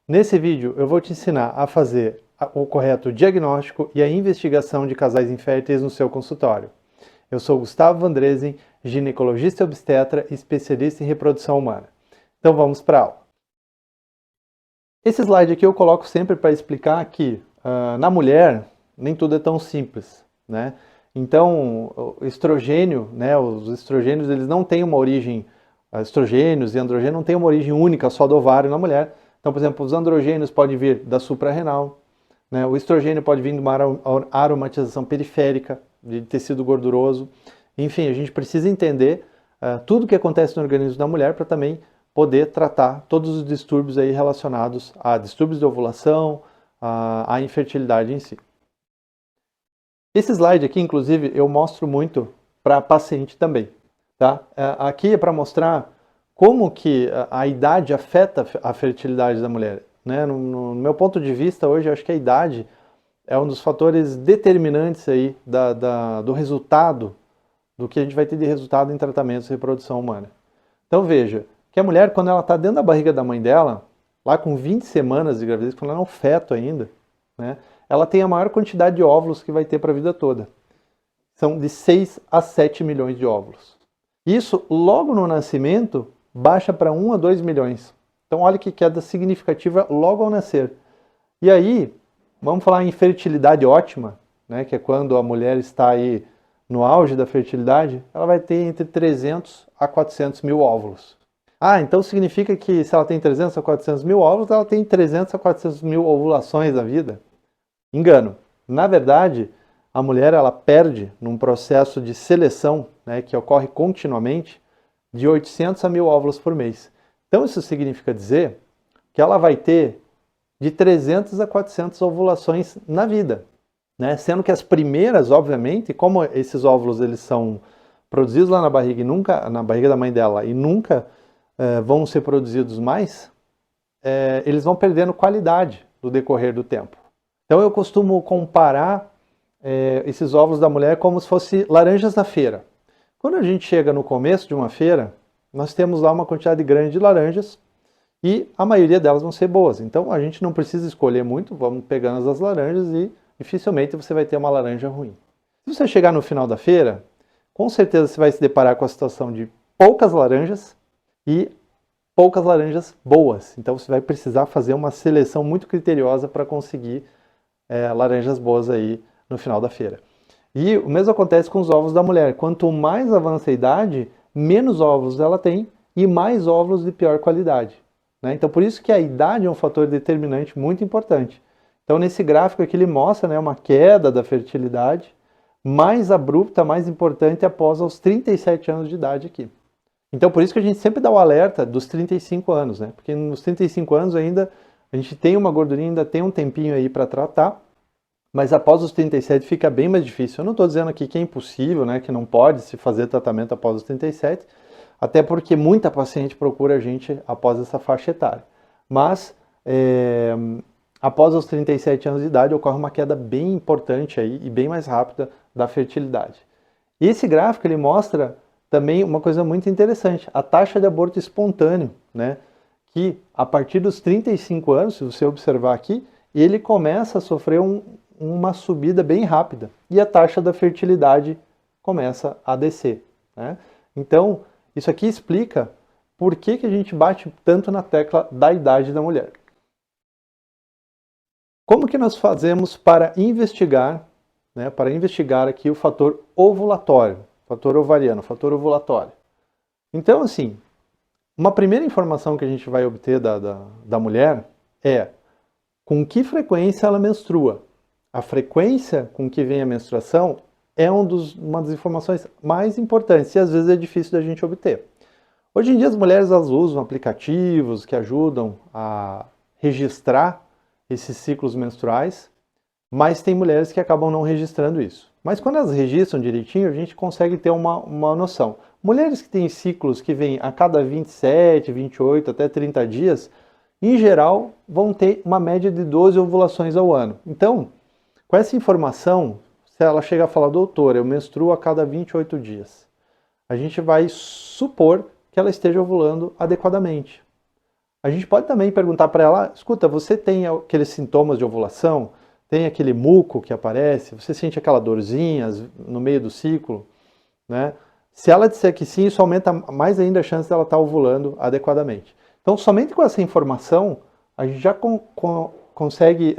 Nesse vídeo eu vou te ensinar a fazer o correto diagnóstico e a investigação de casais inférteis no seu consultório. Eu sou Gustavo Vandresen, ginecologista e obstetra e especialista em reprodução humana. Então vamos para a aula. Esse slide aqui eu coloco sempre para explicar que na mulher nem tudo é tão simples, né? Então o estrogênio, né, os estrogênios eles não têm uma origem, estrogênios e androgênios não têm uma origem única só do ovário na mulher. Então, por exemplo, os androgênios podem vir da suprarrenal, né? O estrogênio pode vir de uma aromatização periférica, de tecido gorduroso. Enfim, a gente precisa entender tudo o que acontece no organismo da mulher para também poder tratar todos os distúrbios aí relacionados a distúrbios de ovulação, à infertilidade em si. Esse slide aqui, inclusive, eu mostro muito para paciente também. Tá? Aqui é para mostrar como que a idade afeta a fertilidade da mulher. Né? No meu ponto de vista, hoje, eu acho que a idade é um dos fatores determinantes aí do resultado, do que a gente vai ter de resultado em tratamentos de reprodução humana. Então veja, que a mulher, quando ela está dentro da barriga da mãe dela, lá com 20 semanas de gravidez, quando ela é um feto ainda, né, ela tem a maior quantidade de óvulos que vai ter para a vida toda. São de 6 a 7 milhões de óvulos. Isso, logo no nascimento, baixa para 1 a 2 milhões. Então olha que queda significativa logo ao nascer. E aí, vamos falar em fertilidade ótima, né, que é quando a mulher está aí no auge da fertilidade, ela vai ter entre 300 a 400 mil óvulos. Então significa que se ela tem 300 a 400 mil óvulos, ela tem 300 a 400 mil ovulações na vida? Engano. Na verdade, a mulher ela perde num processo de seleção, né, que ocorre continuamente, de 800 a 1000 óvulos por mês. Então isso significa dizer que ela vai ter de 300 a 400 ovulações na vida, né? Sendo que as primeiras, obviamente, como esses óvulos eles são produzidos lá na barriga e nunca na barriga da mãe dela e nunca vão ser produzidos mais, eles vão perdendo qualidade no decorrer do tempo. Então eu costumo comparar esses óvulos da mulher como se fossem laranjas na feira. Quando a gente chega no começo de uma feira, nós temos lá uma quantidade grande de laranjas e a maioria delas vão ser boas. Então a gente não precisa escolher muito, vamos pegando as laranjas e dificilmente você vai ter uma laranja ruim. Se você chegar no final da feira, com certeza você vai se deparar com a situação de poucas laranjas e poucas laranjas boas. Então você vai precisar fazer uma seleção muito criteriosa para conseguir laranjas boas aí no final da feira. E o mesmo acontece com os ovos da mulher. Quanto mais avança a idade, menos óvulos ela tem e mais óvulos de pior qualidade. Né? Então por isso que a idade é um fator determinante muito importante. Então nesse gráfico aqui ele mostra, né, uma queda da fertilidade mais abrupta, mais importante após os 37 anos de idade aqui. Então por isso que a gente sempre dá o alerta dos 35 anos, né? Porque nos 35 anos ainda a gente tem uma gordurinha, ainda tem um tempinho aí para tratar, mas após os 37 fica bem mais difícil. Eu não estou dizendo aqui que é impossível, né, que não pode se fazer tratamento após os 37, até porque muita paciente procura a gente após essa faixa etária. Mas após os 37 anos de idade ocorre uma queda bem importante aí e bem mais rápida da fertilidade. E esse gráfico ele mostra também uma coisa muito interessante, a taxa de aborto espontâneo, né? Que a partir dos 35 anos, se você observar aqui, ele começa a sofrer uma subida bem rápida e a taxa da fertilidade começa a descer. Né? Então, isso aqui explica por que a gente bate tanto na tecla da idade da mulher. Como que nós fazemos para investigar, né, aqui o fator ovulatório, fator ovariano, fator ovulatório? Então, assim, uma primeira informação que a gente vai obter da mulher é com que frequência ela menstrua. A frequência com que vem a menstruação é uma das informações mais importantes e às vezes é difícil da gente obter. Hoje em dia as mulheres elas usam aplicativos que ajudam a registrar esses ciclos menstruais, mas tem mulheres que acabam não registrando isso. Mas quando elas registram direitinho, a gente consegue ter uma noção. Mulheres que têm ciclos que vêm a cada 27, 28, até 30 dias, em geral, vão ter uma média de 12 ovulações ao ano. Então, com essa informação, se ela chega a falar, doutora, eu menstruo a cada 28 dias, a gente vai supor que ela esteja ovulando adequadamente. A gente pode também perguntar para ela, escuta, você tem aqueles sintomas de ovulação? Tem aquele muco que aparece? Você sente aquela dorzinha no meio do ciclo? Né? Se ela disser que sim, isso aumenta mais ainda a chance dela estar ovulando adequadamente. Então, somente com essa informação, a gente já consegue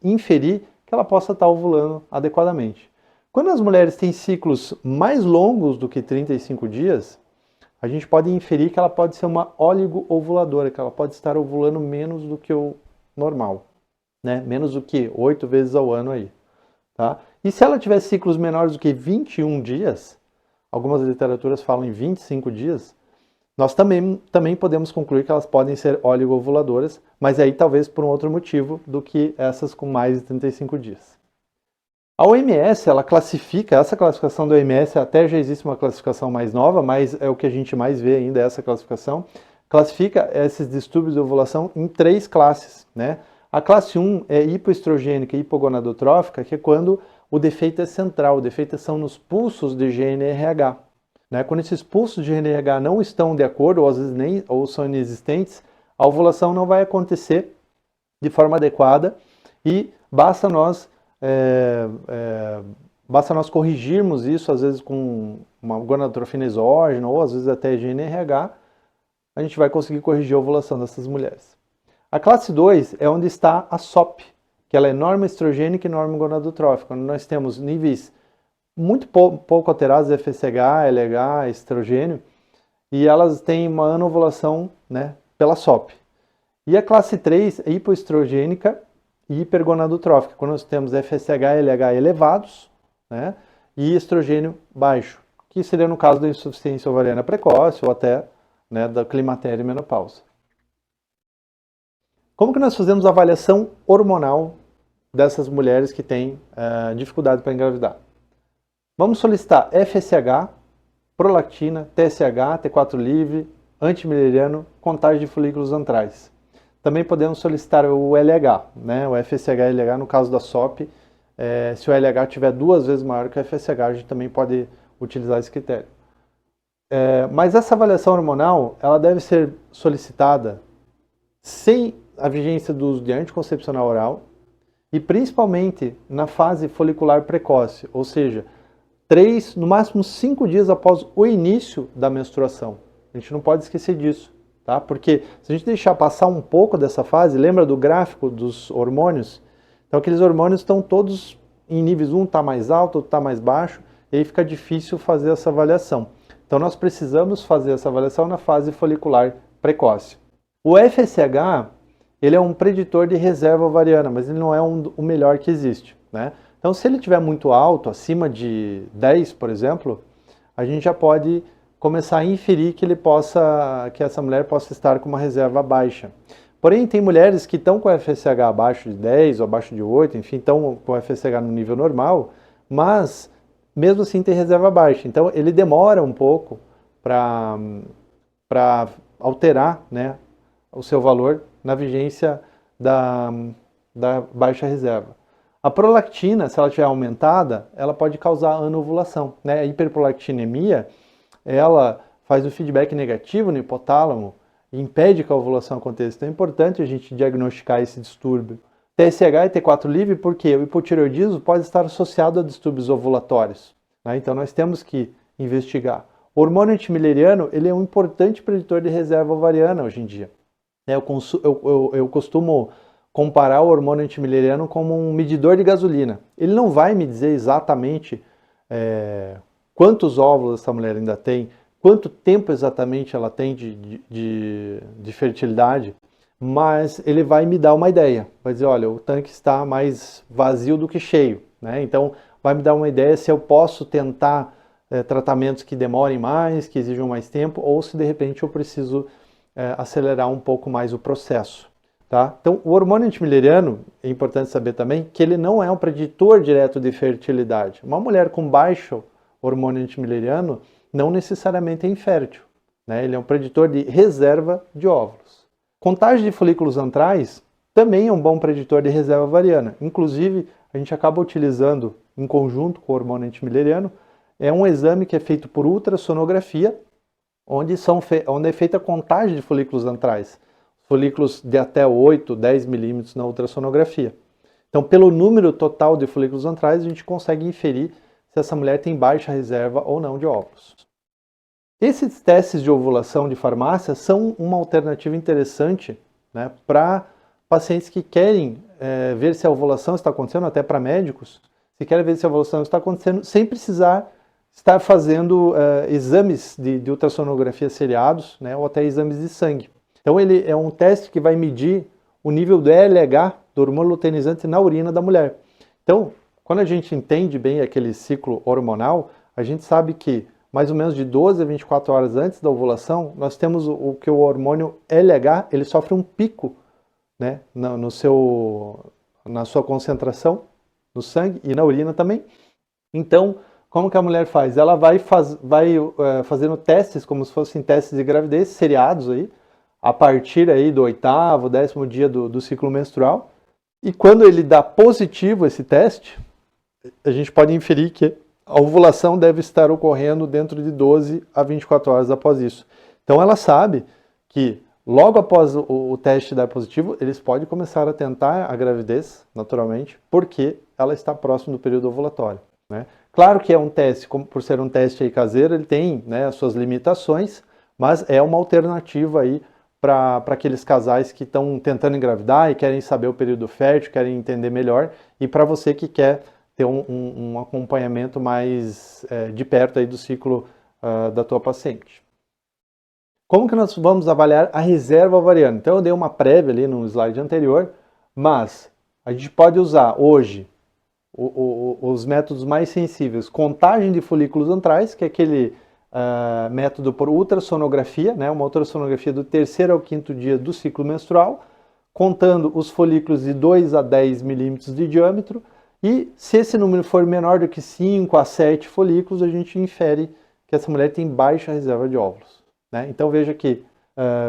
inferir que ela possa estar ovulando adequadamente. Quando as mulheres têm ciclos mais longos do que 35 dias, a gente pode inferir que ela pode ser uma oligo-ovuladora, que ela pode estar ovulando menos do que o normal, né? Menos do que 8 vezes ao ano aí. Tá? E se ela tiver ciclos menores do que 21 dias, algumas literaturas falam em 25 dias, nós também podemos concluir que elas podem ser oligo-ovuladoras, mas aí talvez por um outro motivo do que essas com mais de 35 dias. A OMS, ela classifica, essa classificação da OMS, até já existe uma classificação mais nova, mas é o que a gente mais vê ainda, essa classificação, classifica esses distúrbios de ovulação em 3 classes, né? A classe 1 é hipoestrogênica e hipogonadotrófica, que é quando o defeito é central, o defeito são nos pulsos de GNRH. Né? Quando esses pulsos de GNRH não estão de acordo, ou às vezes ou são inexistentes, a ovulação não vai acontecer de forma adequada e basta nós corrigirmos isso, às vezes com uma gonadotrofina exógena ou às vezes até GNRH, a gente vai conseguir corrigir a ovulação dessas mulheres. A classe 2 é onde está a SOP, que ela é norma estrogênica e norma gonadotrófica, onde nós temos níveis muito pouco alterados, FSH, LH, estrogênio, e elas têm uma anovulação, né, pela SOP. E a classe 3 é hipoestrogênica e hipergonadotrófica, quando nós temos FSH e LH elevados, né, e estrogênio baixo, que seria no caso da insuficiência ovariana precoce ou até, né, da climatéria e menopausa. Como que nós fazemos a avaliação hormonal dessas mulheres que têm dificuldade para engravidar? Vamos solicitar FSH, prolactina, TSH, T4 livre, antimileriano, contagem de folículos antrais. Também podemos solicitar o LH, né? O FSH e LH no caso da SOP. Se o LH tiver 2 vezes maior que o FSH, a gente também pode utilizar esse critério. Mas essa avaliação hormonal, ela deve ser solicitada sem a vigência do uso de anticoncepcional oral e principalmente na fase folicular precoce, ou seja, 3, no máximo 5 dias após o início da menstruação. A gente não pode esquecer disso, tá? Porque se a gente deixar passar um pouco dessa fase, lembra do gráfico dos hormônios? Então aqueles hormônios estão todos em níveis, um está mais alto, outro está mais baixo, e aí fica difícil fazer essa avaliação. Então nós precisamos fazer essa avaliação na fase folicular precoce. O FSH, ele é um preditor de reserva ovariana, mas ele não é o melhor que existe, né? Então, se ele estiver muito alto, acima de 10, por exemplo, a gente já pode começar a inferir que essa mulher possa estar com uma reserva baixa. Porém, tem mulheres que estão com FSH abaixo de 10 ou abaixo de 8, enfim, estão com FSH no nível normal, mas mesmo assim tem reserva baixa. Então, ele demora um pouco para alterar, né, o seu valor na vigência da baixa reserva. A prolactina, se ela estiver aumentada, ela pode causar anovulação, né? A hiperprolactinemia, ela faz o feedback negativo no hipotálamo e impede que a ovulação aconteça. Então é importante a gente diagnosticar esse distúrbio. TSH e T4 livre, porque o hipotireoidismo pode estar associado a distúrbios ovulatórios, né? Então nós temos que investigar. O hormônio antimileriano, ele é um importante preditor de reserva ovariana hoje em dia. Eu costumo comparar o hormônio antimileriano como um medidor de gasolina. Ele não vai me dizer exatamente quantos óvulos essa mulher ainda tem, quanto tempo exatamente ela tem de fertilidade, mas ele vai me dar uma ideia. Vai dizer, olha, o tanque está mais vazio do que cheio, né? Então, vai me dar uma ideia se eu posso tentar tratamentos que demorem mais, que exijam mais tempo, ou se de repente eu preciso acelerar um pouco mais o processo. Tá? Então, o hormônio antimileriano, é importante saber também que ele não é um preditor direto de fertilidade. Uma mulher com baixo hormônio antimileriano não necessariamente é infértil, né? Ele é um preditor de reserva de óvulos. Contagem de folículos antrais também é um bom preditor de reserva ovariana. Inclusive, a gente acaba utilizando, em conjunto com o hormônio antimileriano, é um exame que é feito por ultrassonografia, onde é feita a contagem de folículos antrais. folículos de até 8, 10 milímetros na ultrassonografia. Então, pelo número total de folículos antrais, a gente consegue inferir se essa mulher tem baixa reserva ou não de óvulos. Esses testes de ovulação de farmácia são uma alternativa interessante, né, para pacientes que querem ver se a ovulação está acontecendo, até para médicos, se querem ver se a ovulação está acontecendo, sem precisar estar fazendo exames de ultrassonografia seriados, né, ou até exames de sangue. Então ele é um teste que vai medir o nível do LH, do hormônio luteinizante, na urina da mulher. Então, quando a gente entende bem aquele ciclo hormonal, a gente sabe que mais ou menos de 12 a 24 horas antes da ovulação, nós temos o que o hormônio LH, ele sofre um pico, né, na sua concentração no sangue e na urina também. Então, como que a mulher faz? Ela vai fazendo testes, como se fossem testes de gravidez, seriados aí, a partir aí do 8º, 10º dia do ciclo menstrual. E quando ele dá positivo esse teste, a gente pode inferir que a ovulação deve estar ocorrendo dentro de 12 a 24 horas após isso. Então ela sabe que logo após o teste dar positivo, eles podem começar a tentar a gravidez, naturalmente, porque ela está próximo do período ovulatório, né? Claro que é um teste, por ser um teste aí caseiro, ele tem, né, as suas limitações, mas é uma alternativa aí para aqueles casais que estão tentando engravidar e querem saber o período fértil, querem entender melhor, e para você que quer ter um acompanhamento mais de perto aí do ciclo da tua paciente. Como que nós vamos avaliar a reserva ovariana? Então eu dei uma prévia ali no slide anterior, mas a gente pode usar hoje os métodos mais sensíveis, contagem de folículos antrais, que é aquele método por ultrassonografia, né, uma ultrassonografia do 3º ao 5º dia do ciclo menstrual, contando os folículos de 2 a 10 milímetros de diâmetro, e se esse número for menor do que 5 a 7 folículos, a gente infere que essa mulher tem baixa reserva de óvulos, né? Então veja que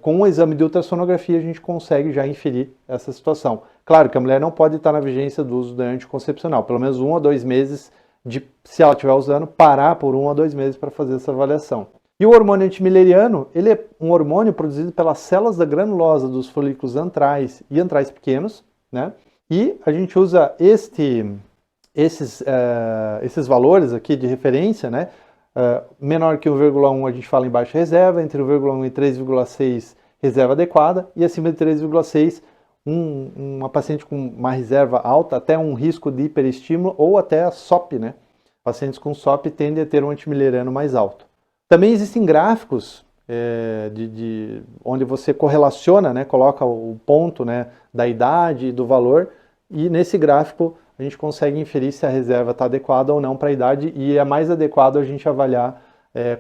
com o exame de ultrassonografia a gente consegue já inferir essa situação. Claro que a mulher não pode estar na vigência do uso do anticoncepcional, pelo menos 1 a 2 meses, se ela estiver usando, parar por 1 a 2 meses para fazer essa avaliação. E o hormônio antimileriano, ele é um hormônio produzido pelas células da granulosa dos folículos antrais e antrais pequenos, né? E a gente usa esses valores aqui de referência, né? Menor que 1,1 a gente fala em baixa reserva, entre 1,1 e 3,6 reserva adequada, e acima de 3,6 uma paciente com uma reserva alta, até um risco de hiperestímulo ou até a SOP, né? Pacientes com SOP tendem a ter um antimileriano mais alto. Também existem gráficos onde você correlaciona, né? Coloca o ponto, né, da idade e do valor, e nesse gráfico a gente consegue inferir se a reserva está adequada ou não para a idade, e é mais adequado a gente avaliar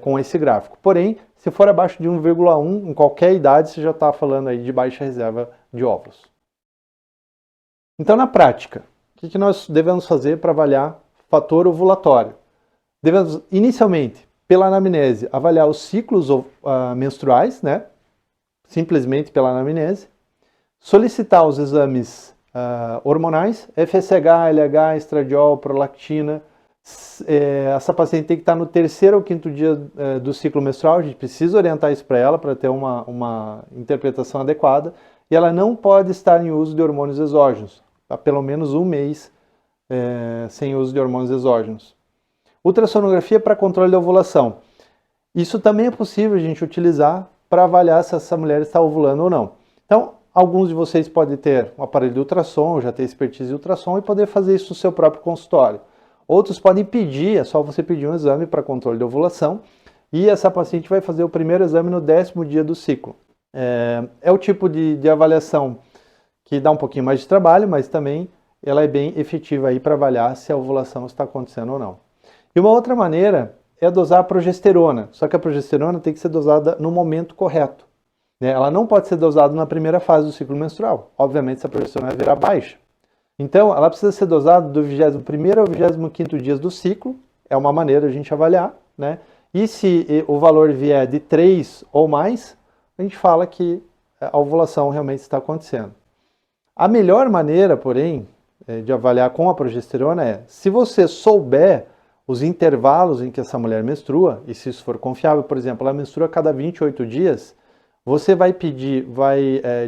com esse gráfico. Porém, se for abaixo de 1,1, em qualquer idade, você já está falando aí de baixa reserva de óvulos. Então, na prática, o que nós devemos fazer para avaliar fator ovulatório? Devemos, inicialmente, pela anamnese, avaliar os ciclos menstruais, né? Simplesmente pela anamnese. Solicitar os exames hormonais, FSH, LH, estradiol, prolactina. Essa paciente tem que estar no 3º ou 5º dia do ciclo menstrual, a gente precisa orientar isso para ela para ter uma interpretação adequada, e ela não pode estar em uso de hormônios exógenos, há pelo menos 1 mês sem uso de hormônios exógenos. Ultrassonografia para controle da ovulação. Isso também é possível a gente utilizar para avaliar se essa mulher está ovulando ou não. Então, alguns de vocês podem ter um aparelho de ultrassom, já ter expertise de ultrassom e poder fazer isso no seu próprio consultório. Outros podem pedir, é só você pedir um exame para controle de ovulação, e essa paciente vai fazer o primeiro exame no 10º dia do ciclo. É o tipo de avaliação que dá um pouquinho mais de trabalho, mas também ela é bem efetiva aí para avaliar se a ovulação está acontecendo ou não. E uma outra maneira é dosar a progesterona, só que a progesterona tem que ser dosada no momento correto, né? Ela não pode ser dosada na primeira fase do ciclo menstrual, obviamente se a progesterona vai virar baixa. Então, ela precisa ser dosada do 21º ao 25º dias do ciclo, é uma maneira de a gente avaliar, né? E se o valor vier de 3 ou mais, a gente fala que a ovulação realmente está acontecendo. A melhor maneira, porém, de avaliar com a progesterona é, se você souber os intervalos em que essa mulher menstrua, e se isso for confiável, por exemplo, ela menstrua a cada 28 dias, Você vai pedir,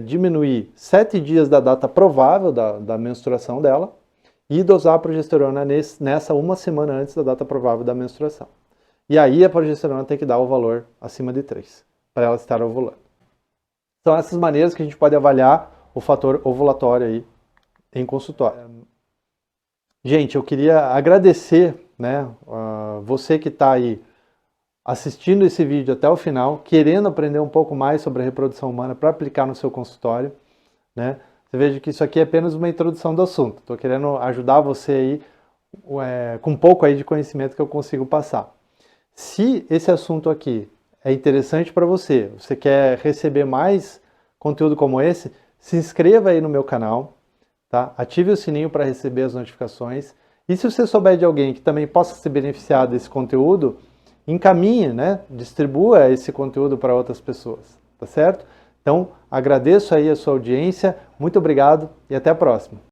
diminuir 7 dias da data provável da menstruação dela e dosar a progesterona nessa uma semana antes da data provável da menstruação. E aí a progesterona tem que dar o valor acima de 3, para ela estar ovulando. São essas maneiras que a gente pode avaliar o fator ovulatório aí em consultório. Gente, eu queria agradecer, né, você que está aí assistindo esse vídeo até o final, querendo aprender um pouco mais sobre a reprodução humana para aplicar no seu consultório, né? Você veja que isso aqui é apenas uma introdução do assunto. Estou querendo ajudar você aí com um pouco aí de conhecimento que eu consigo passar. Se esse assunto aqui é interessante para você, você quer receber mais conteúdo como esse, se inscreva aí no meu canal, tá? Ative o sininho para receber as notificações. E se você souber de alguém que também possa se beneficiar desse conteúdo, encaminhe, né? Distribua esse conteúdo para outras pessoas, tá certo? Então, agradeço aí a sua audiência, muito obrigado e até a próxima.